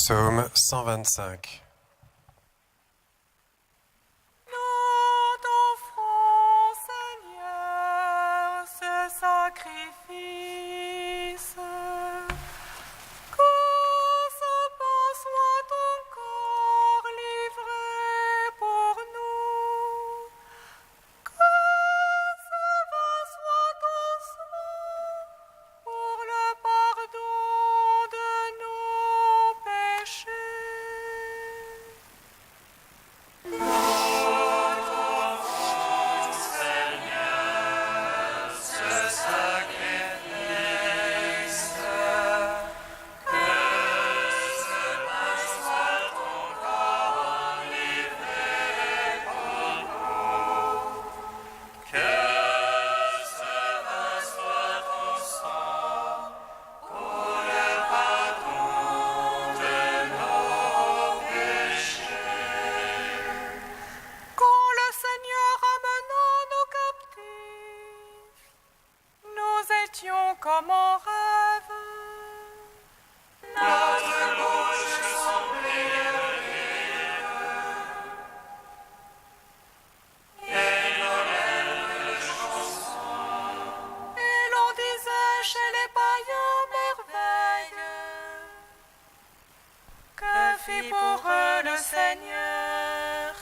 Psaume 125. Nous t'offrons, Seigneur, ce sacrifice. Que ce pain soit ton corps livré pour nous. Que ce vin soit ton sang pour le pardon de nos péchés. Quand le Seigneur amena nos captifs, nous étions comme en rêve. Notre bouche semblait le rire, et nos lèvres de chansons. Et l'on disait chez les païens merveilles. Que fit pour eux le Seigneur?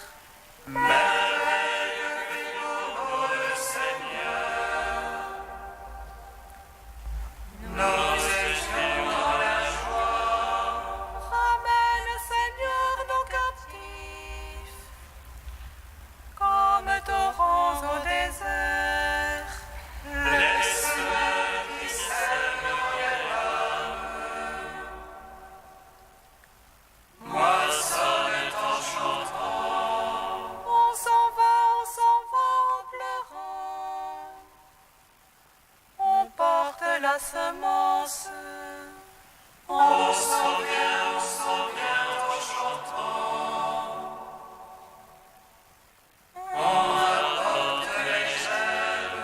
Ramène, Seigneur, nos captifs, comme torrents au désert. Laisse-le qui sème moissonne en chantant. On s'en va en pleurant. On porte la semence. On s'en vient en chantant. On apporte les gemmes.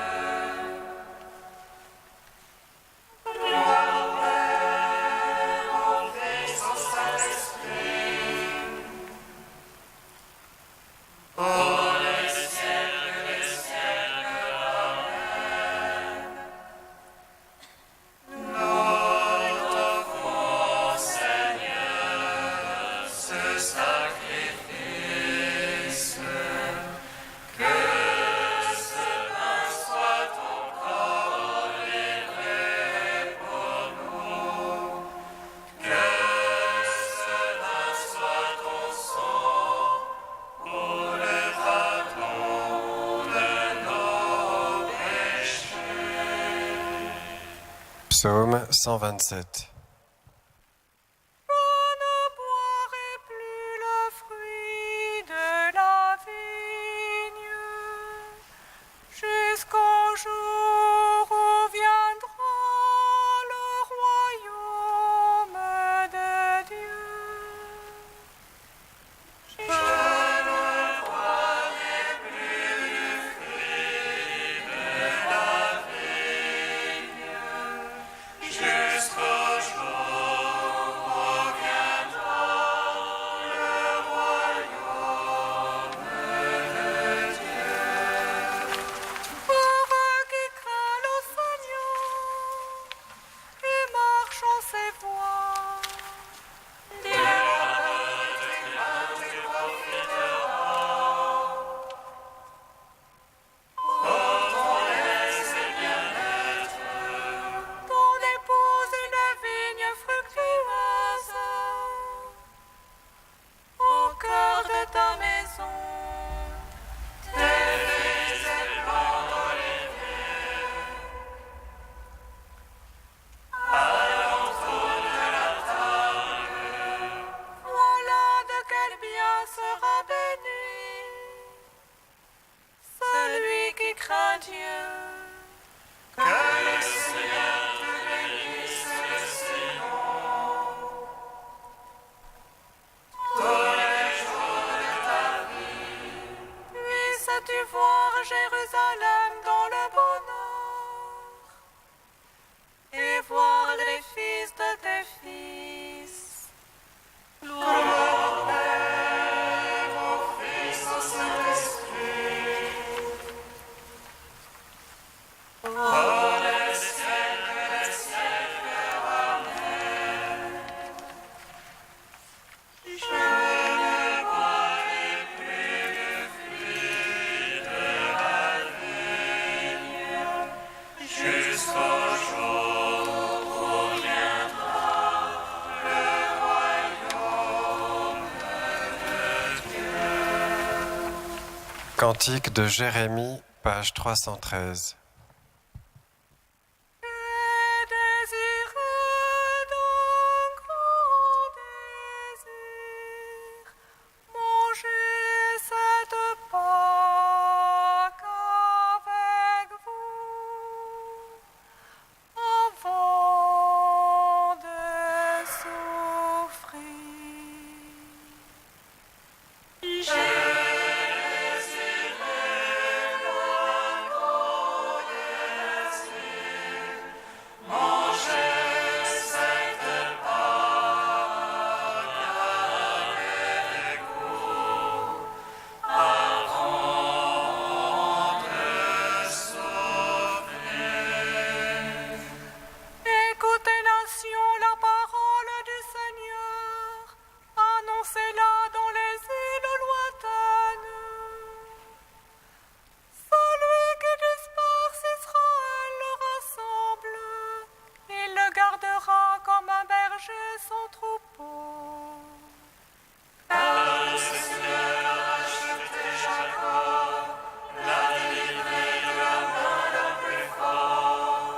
Gloire au Père, au Fils, au Saint-Esprit. Pour les siècles des siècles. Amen. Nous t'offrons, Seigneur, ce sacrifice. Que ce pain soit ton corps livré pour nous. Que ce vin soit ton sang pour le pardon de nos péchés. Psaume 127. Je ne boirai plus le fruit de la vigne jusqu'au jour où viendra le royaume de Dieu. Je ne boirai plus du fruit de la vigne jusqu'au jour à Dieu. Que le Seigneur te bénisse le Sion. Tous les jours de ta vie, puisses-tu voir Jérusalem dans le bonheur et voir les fils de tes fils. Gloire au Père, au Fils, au Saint-Esprit. Dans les siècles des siècles. Amen. Je ne boirai plus de fruits de la vigne jusqu'au jour où viendra le royaume de Dieu. Cantique de Jérémie, page 313. Désireux d'un grand désir, mangez cette Pâque avec vous, avant de souffrir. Écoutez, nation, la parole du Seigneur. Annoncez-la dans les îles lointaines. Celui qui disperse Israël le rassemble. Il le gardera comme un berger son troupeau. Car le Seigneur a acheté Jacob, l'a délivré de la main d'un plus fort.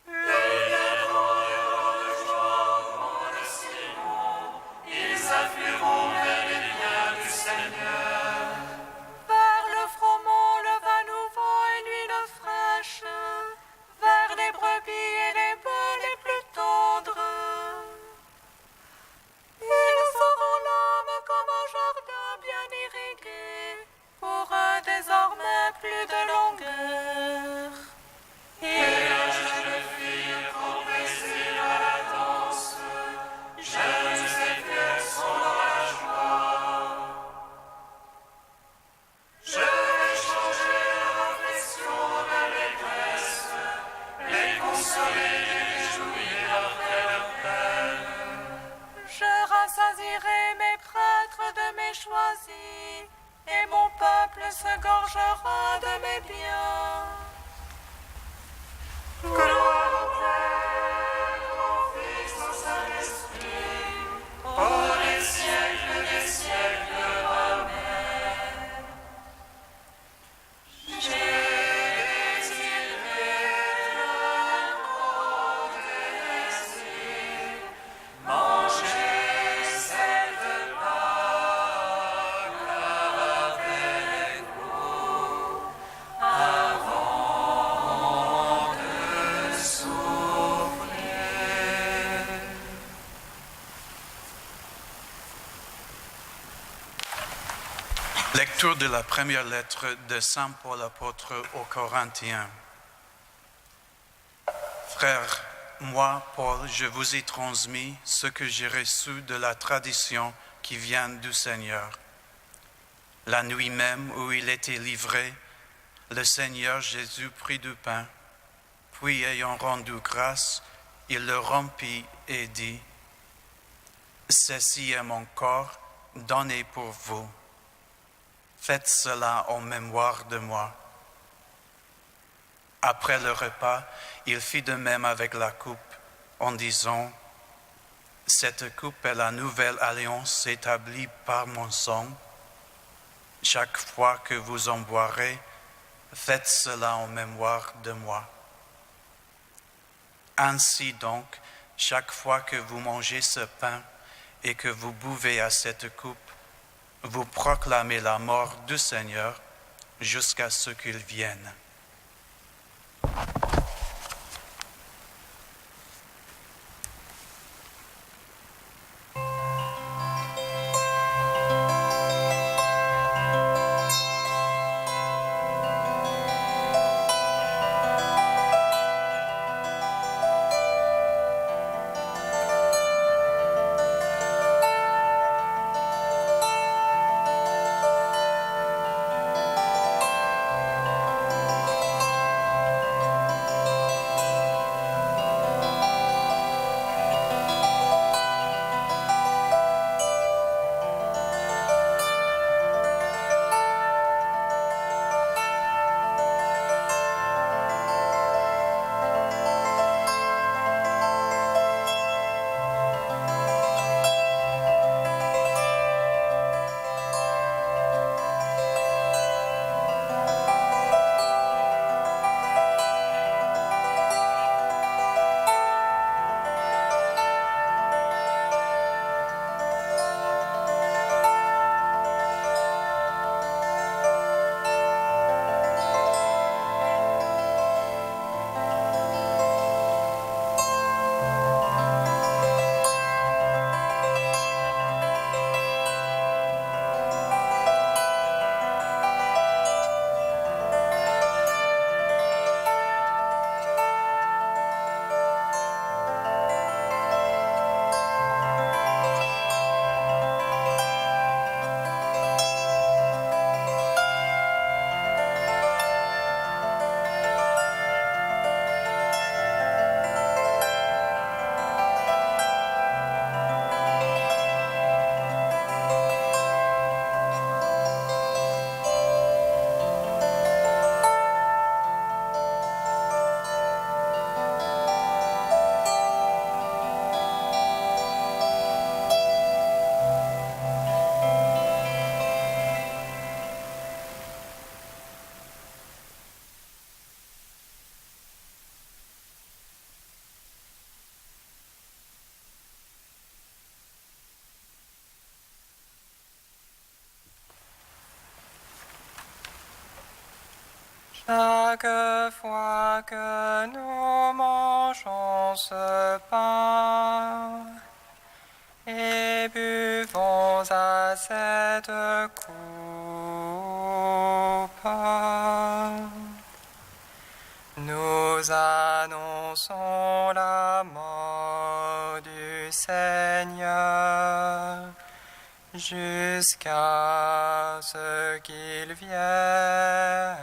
Les viendront heureux de joie au mont de Sion. Ils afflueront vers les biens du Seigneur. Vers le froment, le vin nouveau et l'huile fraîche. Vers les brebis et les bœufs les plus tendres. Ils auront l'âme comme un jardin bien irrigué. Pour eux désormais plus de longueur. Et la jeune fille pour plaisir à la danse. Jeunes et vieux sont dans la joie. Je vais changer leur affliction en allégresse, les consoler et réjouir après leur peine. Je rassasierai mes prêtres de mes choisis, et mon peuple se gorgera de mes biens. Gloire au Père, au Fils, au Saint-Esprit, pour les siècles des siècles. Amen. J'ai désiré un grand désir, manger cette Pâque avec vous, avant de souffrir. Lecture de la première lettre de Saint Paul apôtre aux Corinthiens. Frères, moi, Paul, je vous ai transmis ce que j'ai reçu de la tradition qui vient du Seigneur. La nuit même où il était livré, le Seigneur Jésus prit du pain, puis ayant rendu grâce, il le rompit et dit, « Ceci est mon corps donné pour vous. Faites cela en mémoire de moi. » Après le repas, il fit de même avec la coupe, en disant, « Cette coupe est la nouvelle alliance établie par mon sang. Chaque fois que vous en boirez, faites cela en mémoire de moi. Ainsi donc, chaque fois que vous mangez ce pain et que vous buvez à cette coupe, vous proclamez la mort du Seigneur jusqu'à ce qu'il vienne. Chaque fois que nous mangeons ce pain et buvons à cette coupe, nous annonçons la mort du Seigneur jusqu'à ce qu'il vienne.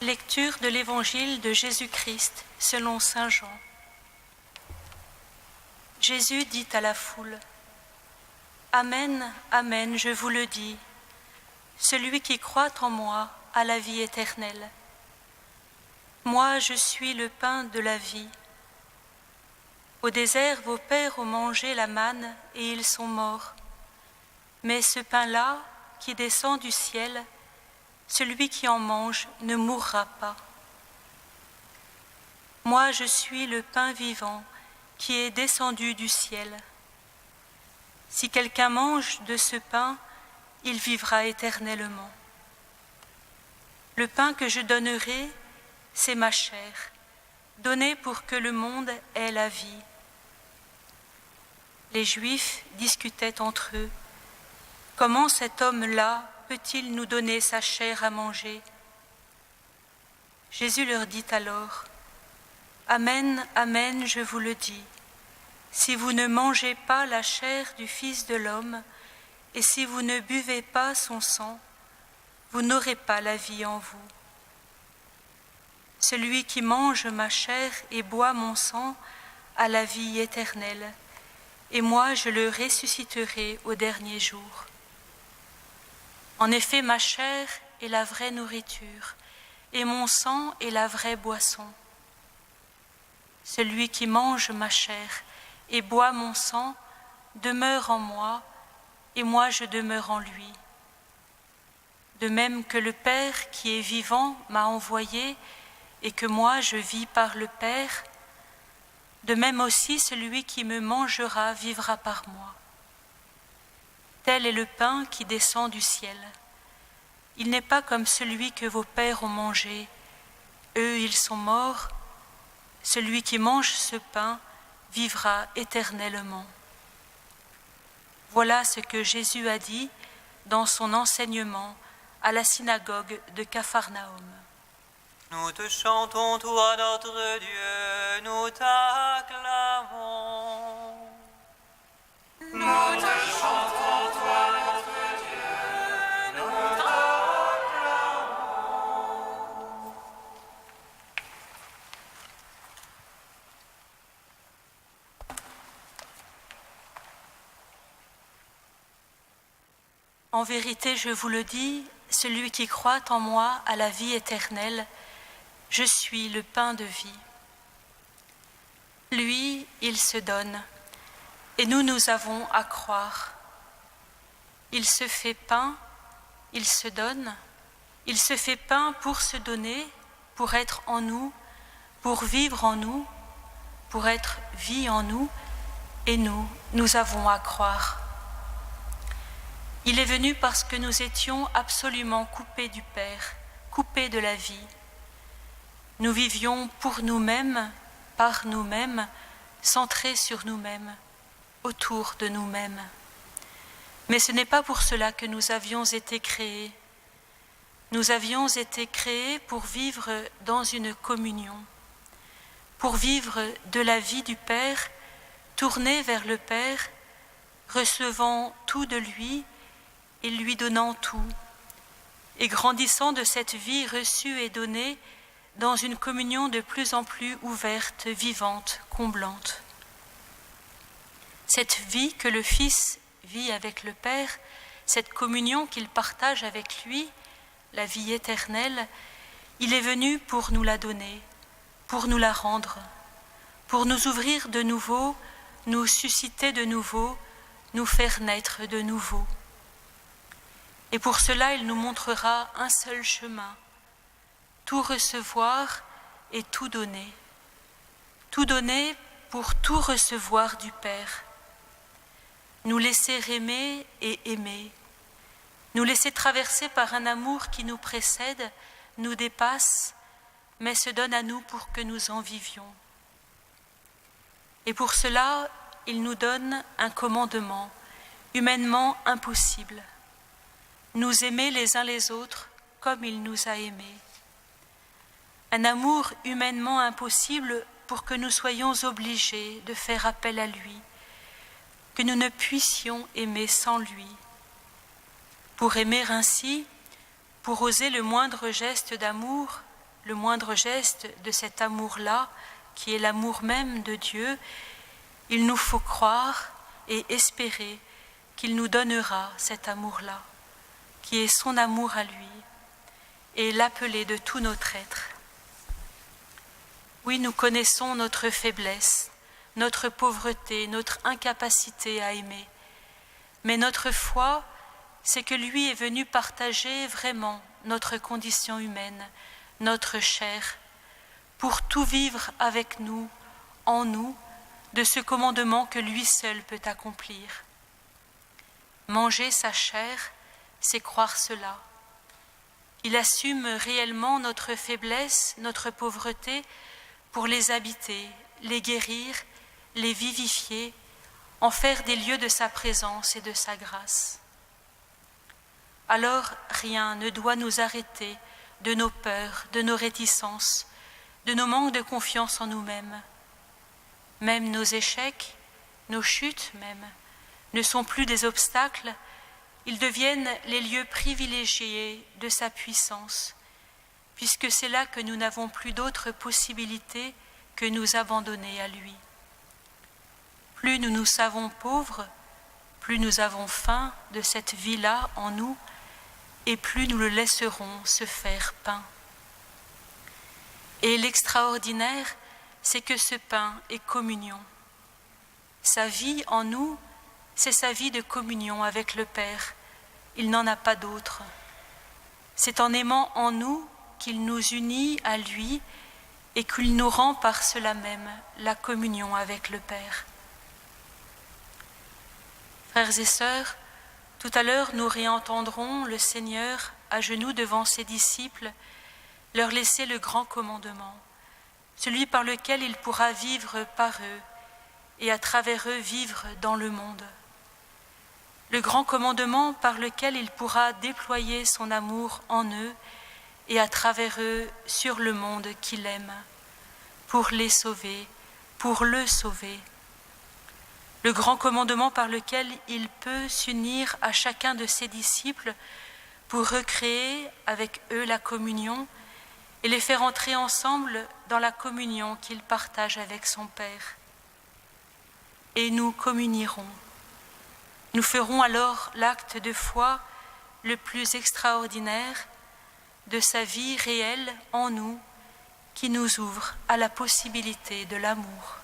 Lecture de l'Évangile de Jésus-Christ selon saint Jean. Jésus dit à la foule : Amen, amen, je vous le dis, celui qui croit en moi a la vie éternelle. Moi, je suis le pain de la vie. Au désert, vos pères ont mangé la manne et ils sont morts. Mais ce pain-là, qui descend du ciel, celui qui en mange ne mourra pas. Moi, je suis le pain vivant qui est descendu du ciel. Si quelqu'un mange de ce pain, il vivra éternellement. Le pain que je donnerai, c'est ma chair, donnée pour que le monde ait la vie. Les Juifs discutaient entre eux. Comment cet homme-là peut-il nous donner sa chair à manger? Jésus leur dit alors: Amen, amen, je vous le dis, si vous ne mangez pas la chair du Fils de l'homme, et si vous ne buvez pas son sang, vous n'aurez pas la vie en vous. Celui qui mange ma chair et boit mon sang a la vie éternelle, et moi je le ressusciterai au dernier jour. En effet, ma chair est la vraie nourriture, et mon sang est la vraie boisson. Celui qui mange ma chair et boit mon sang demeure en moi, et moi je demeure en lui. De même que le Père qui est vivant m'a envoyé, et que moi je vis par le Père, de même aussi celui qui me mangera vivra par moi. Tel est le pain qui descend du ciel. Il n'est pas comme celui que vos pères ont mangé. Eux, ils sont morts. Celui qui mange ce pain vivra éternellement. Voilà ce que Jésus a dit dans son enseignement à la synagogue de Capharnaüm. Nous te chantons, toi notre Dieu, nous t'acclamons. Nous te chantons, toi notre Dieu, nous t'acclamons. En vérité, je vous le dis, celui qui croit en moi a la vie éternelle. Je suis le pain de vie. Lui, il se donne, et nous avons à croire. Il se fait pain, il se donne, il se fait pain pour se donner, pour être en nous, pour vivre en nous, pour être vie en nous, et nous avons à croire. Il est venu parce que nous étions absolument coupés du Père, coupés de la vie. Nous vivions pour nous-mêmes, par nous-mêmes, centrés sur nous-mêmes, autour de nous-mêmes. Mais ce n'est pas pour cela que nous avions été créés. Nous avions été créés pour vivre dans une communion, pour vivre de la vie du Père, tournés vers le Père, recevant tout de lui et lui donnant tout, et grandissant de cette vie reçue et donnée dans une communion de plus en plus ouverte, vivante, comblante. Cette vie que le Fils vit avec le Père, cette communion qu'il partage avec lui, la vie éternelle, il est venu pour nous la donner, pour nous la rendre, pour nous ouvrir de nouveau, nous susciter de nouveau, nous faire naître de nouveau. Et pour cela, il nous montrera un seul chemin, tout recevoir et tout donner pour tout recevoir du Père, nous laisser aimer et aimer, nous laisser traverser par un amour qui nous précède, nous dépasse, mais se donne à nous pour que nous en vivions. Et pour cela, il nous donne un commandement, humainement impossible, nous aimer les uns les autres comme il nous a aimés. Un amour humainement impossible pour que nous soyons obligés de faire appel à lui, que nous ne puissions aimer sans lui. Pour aimer ainsi, pour oser le moindre geste d'amour, le moindre geste de cet amour-là, qui est l'amour même de Dieu, il nous faut croire et espérer qu'il nous donnera cet amour-là, qui est son amour à lui, et l'appeler de tout notre être. Oui, nous connaissons notre faiblesse, notre pauvreté, notre incapacité à aimer, mais notre foi c'est que lui est venu partager vraiment notre condition humaine, notre chair, pour tout vivre avec nous, en nous, de ce commandement que lui seul peut accomplir. Manger sa chair, c'est croire cela. Il assume réellement notre faiblesse, notre pauvreté, pour les habiter, les guérir, les vivifier, en faire des lieux de sa présence et de sa grâce. Alors rien ne doit nous arrêter de nos peurs, de nos réticences, de nos manques de confiance en nous-mêmes. Même nos échecs, nos chutes même, ne sont plus des obstacles, ils deviennent les lieux privilégiés de sa puissance, puisque c'est là que nous n'avons plus d'autre possibilité que nous abandonner à lui. Plus nous nous savons pauvres, plus nous avons faim de cette vie-là en nous, et plus nous le laisserons se faire pain. Et l'extraordinaire, c'est que ce pain est communion. Sa vie en nous, c'est sa vie de communion avec le Père. Il n'en a pas d'autre. C'est en aimant en nous qu'il nous unit à lui et qu'il nous rend par cela même la communion avec le Père. Frères et sœurs, tout à l'heure nous réentendrons le Seigneur à genoux devant ses disciples leur laisser le grand commandement, celui par lequel il pourra vivre par eux et à travers eux vivre dans le monde. Le grand commandement par lequel il pourra déployer son amour en eux et à travers eux sur le monde qu'il aime, pour les sauver, pour le sauver. Le grand commandement par lequel il peut s'unir à chacun de ses disciples pour recréer avec eux la communion et les faire entrer ensemble dans la communion qu'il partage avec son Père. Et nous communierons. Nous ferons alors l'acte de foi le plus extraordinaire de sa vie réelle en nous, qui nous ouvre à la possibilité de l'amour.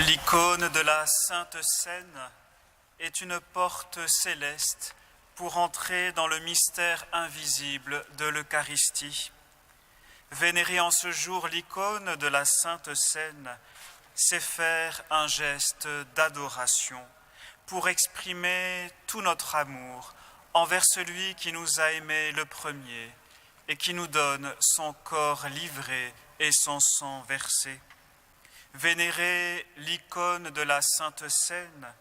L'icône de la Sainte Seine est une porte céleste pour entrer dans le mystère invisible de l'Eucharistie. Vénérer en ce jour l'icône de la Sainte Seine, c'est faire un geste d'adoration pour exprimer tout notre amour envers celui qui nous a aimés le premier et qui nous donne son corps livré et son sang versé. Vénérer l'icône de la Sainte Seine,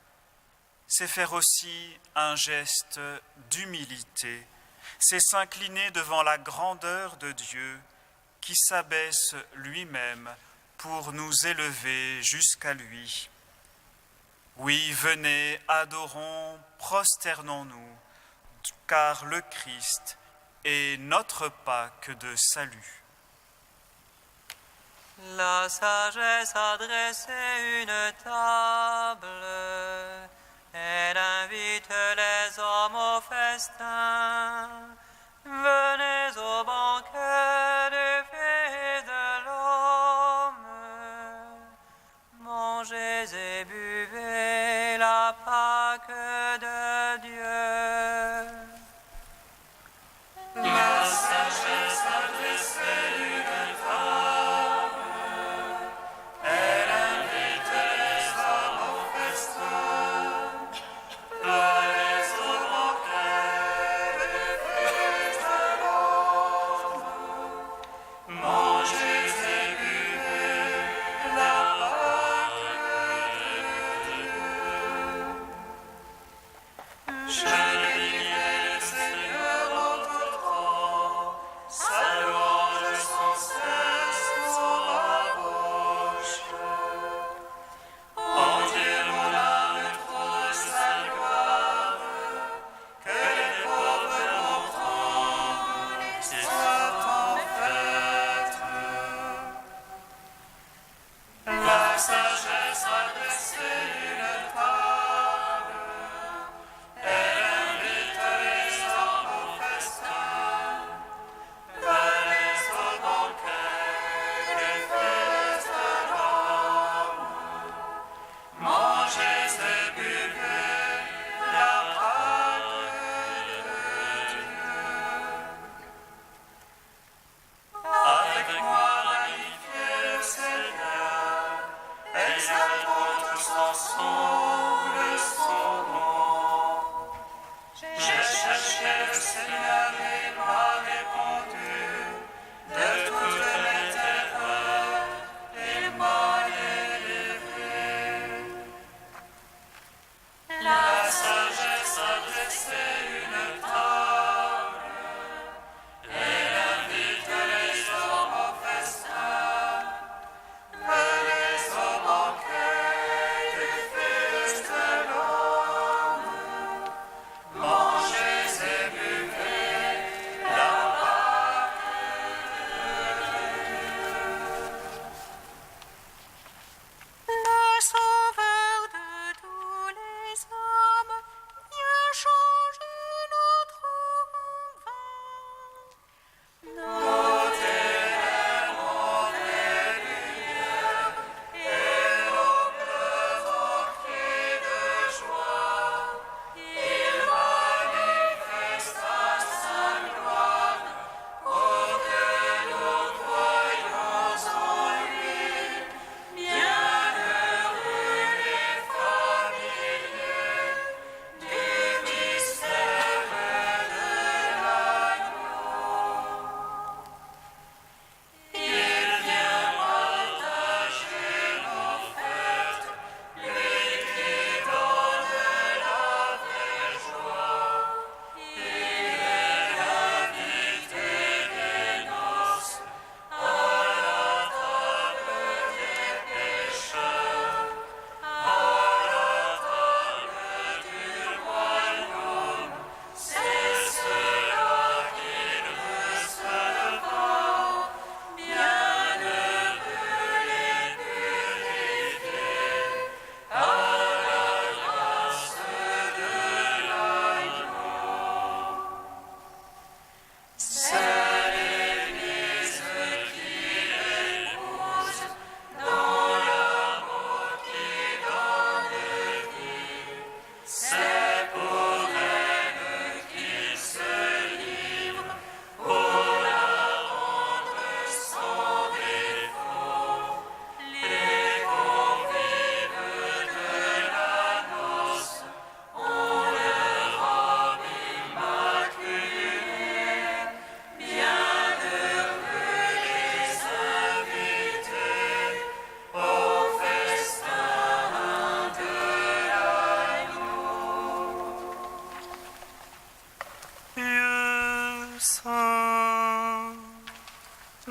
c'est faire aussi un geste d'humilité, c'est s'incliner devant la grandeur de Dieu qui s'abaisse lui-même pour nous élever jusqu'à lui. Oui, venez, adorons, prosternons-nous, car le Christ est notre Pâque de salut. La sagesse a dressé une table, elle invite les hommes au festin. Venez au banquet du Fils de l'homme, mangez et buvez la Pâque de Dieu. La sagesse a dressé une table, elle invite les hommes au festin. Venez au banquet du Fils de l'homme, mangez et buvez la Pâque de Dieu.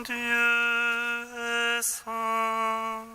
Dieu est saint.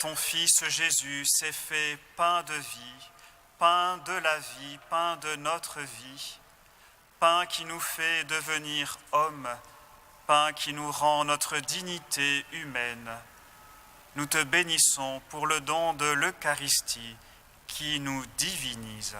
Ton Fils Jésus s'est fait pain de vie, pain de la vie, pain de notre vie, pain qui nous fait devenir hommes, pain qui nous rend notre dignité humaine. Nous te bénissons pour le don de l'Eucharistie qui nous divinise.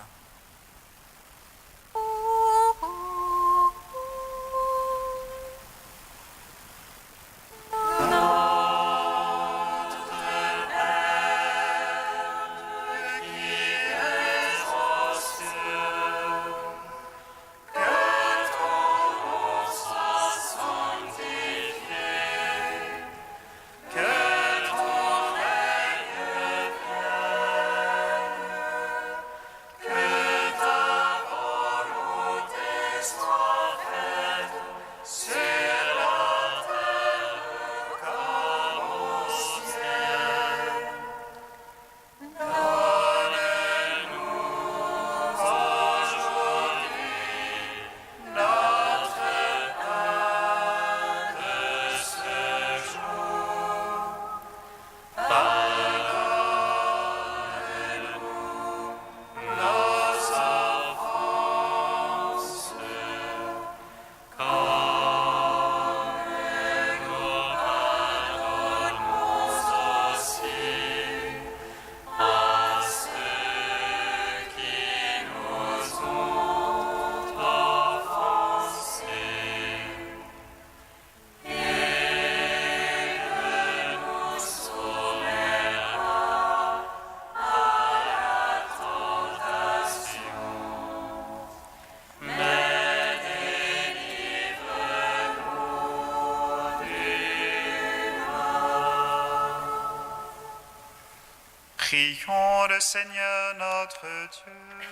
Prions le Seigneur notre Dieu.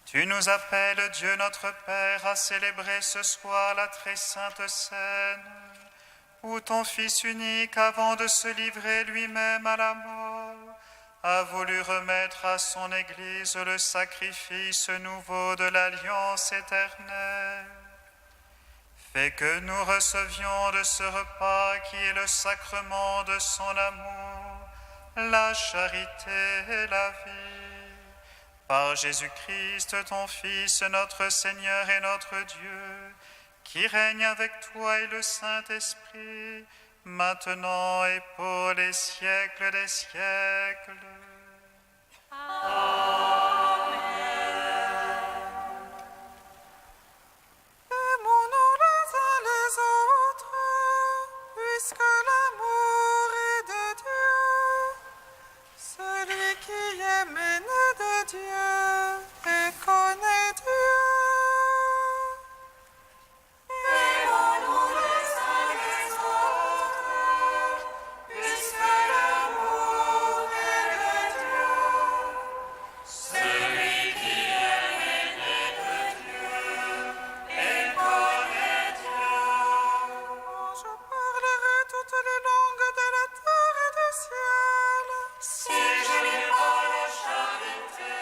Tu nous appelles, Dieu notre Père, à célébrer ce soir la très sainte scène, où ton Fils unique, avant de se livrer lui-même à la mort, a voulu remettre à son Église le sacrifice nouveau de l'alliance éternelle. Fais que nous recevions de ce repas qui est le sacrement de son amour, la charité et la vie. Par Jésus-Christ, ton Fils, notre Seigneur et notre Dieu, qui règne avec toi et le Saint-Esprit, maintenant et pour les siècles des siècles. Aimons-nous les uns les autres, puisque l'amour est de Dieu. Celui qui aime est né de Dieu et connaît Dieu. Aimons-nous les uns les autres, puisque l'amour est de Dieu. Celui qui aime est né de Dieu et connaît Dieu. Je parlerai toutes les langues de la terre et du ciel. Si je n'ai pas la charité,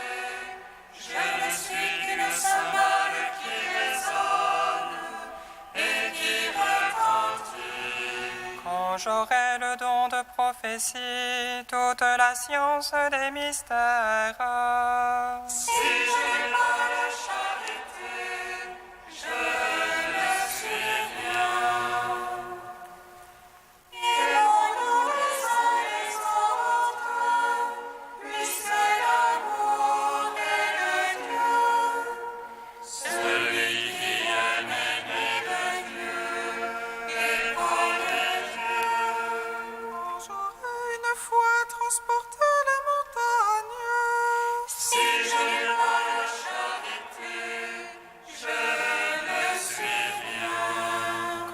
je ne suis qu'une cymbale qui résonne et qui retentit. Quand j'aurai le don de prophétie, toute la science des mystères. Si je n'ai pas la charité, je ne suis rien. Aimons-nous les uns les autres, puisque l'amour est de Dieu. Celui qui aime est né de Dieu et connaît Dieu. Quand j'aurai une fois transporté les montagnes, si je n'ai pas la charité, je ne suis rien.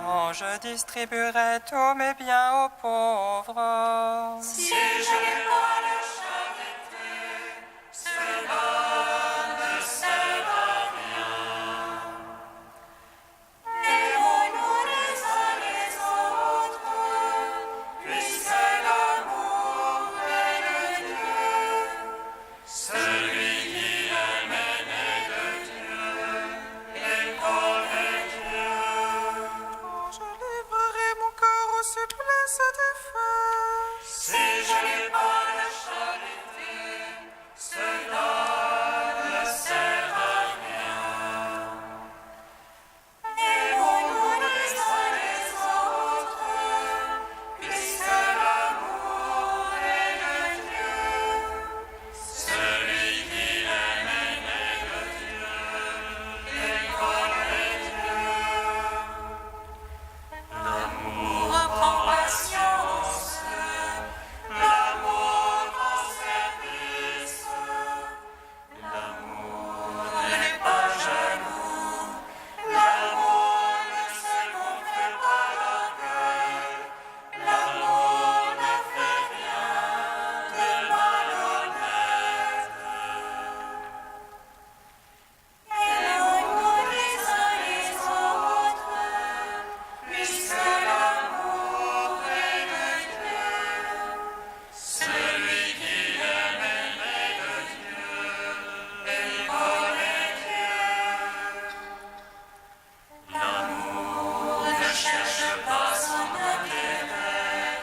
Quand je distribuerai tous mes biens aux pauvres. Si je n'ai pas la charité, cela ne sert à rien. Aimons-nous les uns les autres, puisque l'amour est de Dieu. Celui qui aime est né de Dieu et connaît Dieu. Quand je livrerai mon corps au supplice du feu, si je n'ai pas la charité, cela ne sert à rien. Aimons-nous les uns les autres, puisque l'amour est de Dieu. Celui qui aime est né de Dieu et connaît Dieu. L'amour prend patience, l'amour rend service, l'amour n'est pas jaloux, l'amour ne se confie pas l'orgueil, l'amour ne fait rien de malhonnête. Aimons-nous les uns les autres, puisque l'amour est de Dieu. Celui qui aime est né de Dieu et connaît Dieu. L'amour ne cherche pas son intérêt,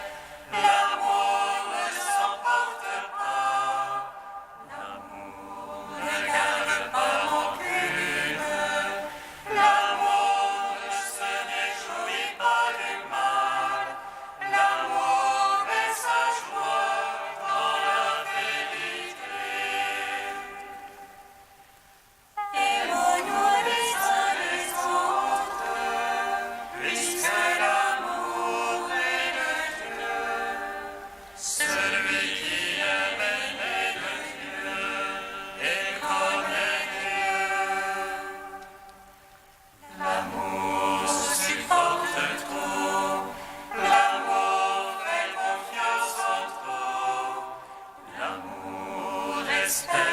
l'amour ne s'emporte pas, l'amour ne garde pas rancune, l'amour ne se réjouit pas du mal, l'amour met sa joie dans la vérité. Aimons-nous les uns les autres, puisque l'amour est de Dieu. Celui qui aime est né de Dieu et connaît Dieu. L'amour supporte tout, l'amour fait confiance en tout, l'amour espère